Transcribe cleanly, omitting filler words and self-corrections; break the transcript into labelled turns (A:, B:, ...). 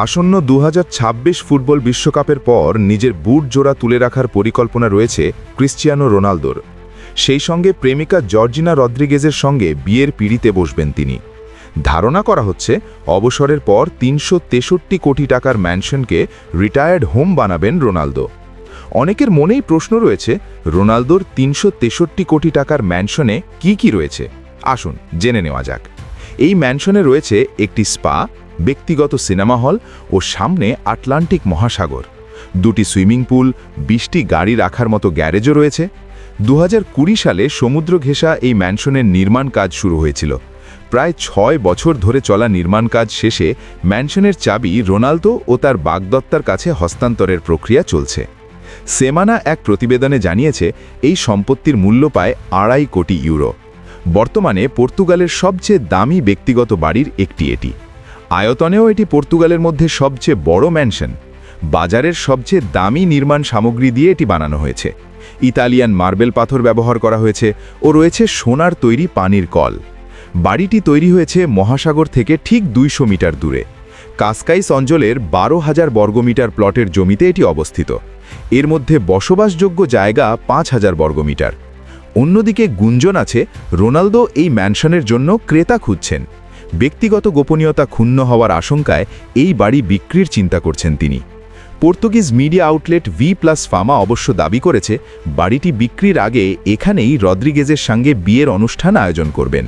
A: আসন্ন 2026 ফুটবল বিশ্বকাপের পর নিজের বুট জোড়া তুলে রাখার পরিকল্পনা রয়েছে ক্রিশ্চিয়ানো রোনালদোর। সেই সঙ্গে প্রেমিকা জর্জিনা রদ্রিগেজের সঙ্গে বিয়ের পিঁড়িতে বসবেন তিনি। ধারণা করা হচ্ছে অবসরের পর 363 কোটি টাকার ম্যানশনকে রিটায়ার্ড হোম বানাবেন রোনালদো। অনেকের মনেই প্রশ্ন রয়েছে, রোনালদোর 363 কোটি টাকার ম্যানশনে কি রয়েছে। আসুন জেনে নেওয়া যাক। এই ম্যানশনে রয়েছে একটি স্পা, ব্যক্তিগত সিনেমা হল ও সামনে আটলান্টিক মহাসাগর, 2টি সুইমিং পুল, 20টি গাড়ি রাখার মতো গ্যারেজও রয়েছে। 2020 সালে সমুদ্র ঘেঁষা এই ম্যানশনের নির্মাণ কাজ শুরু হয়েছিল। প্রায় 6 বছর ধরে চলা নির্মাণ কাজ শেষে ম্যানশনের চাবি রোনালদো ও তার বাগদত্তার কাছে হস্তান্তরের প্রক্রিয়া চলছে। সেমানা এক প্রতিবেদনে জানিয়েছে, এই সম্পত্তির মূল্য প্রায় 2.5 কোটি ইউরো। বর্তমানে পর্তুগালের সবচেয়ে দামি ব্যক্তিগত বাড়ির একটি এটি। আয়তনেও এটি পর্তুগালের মধ্যে সবচেয়ে বড় ম্যানশন। বাজারের সবচেয়ে দামি নির্মাণ সামগ্রী দিয়ে এটি বানানো হয়েছে। ইতালিয়ান মার্বেল পাথর ব্যবহার করা হয়েছে ও রয়েছে সোনার তৈরি পানির কল। বাড়িটি তৈরি হয়েছে মহাসাগর থেকে ঠিক 200 মিটার দূরে। কাসকাইস অঞ্চলের 12,000 বর্গমিটার প্লটের জমিতে এটি অবস্থিত। এর মধ্যে বসবাসযোগ্য জায়গা 5,000 বর্গমিটার। অন্যদিকে গুঞ্জন আছে, রোনালদো এই ম্যানশনের জন্য ক্রেতা খুঁজছেন। ব্যক্তিগত গোপনীয়তা ক্ষুণ্ণ হওয়ার আশঙ্কায় এই বাড়ি বিক্রির চিন্তা করছেন তিনি। পর্তুগিজ মিডিয়া আউটলেট ভি+ফামা অবশ্য দাবি করেছে, বাড়িটি বিক্রির আগে এখানেই রদ্রিগেজের সঙ্গে বিয়ের অনুষ্ঠান আয়োজন করবেন।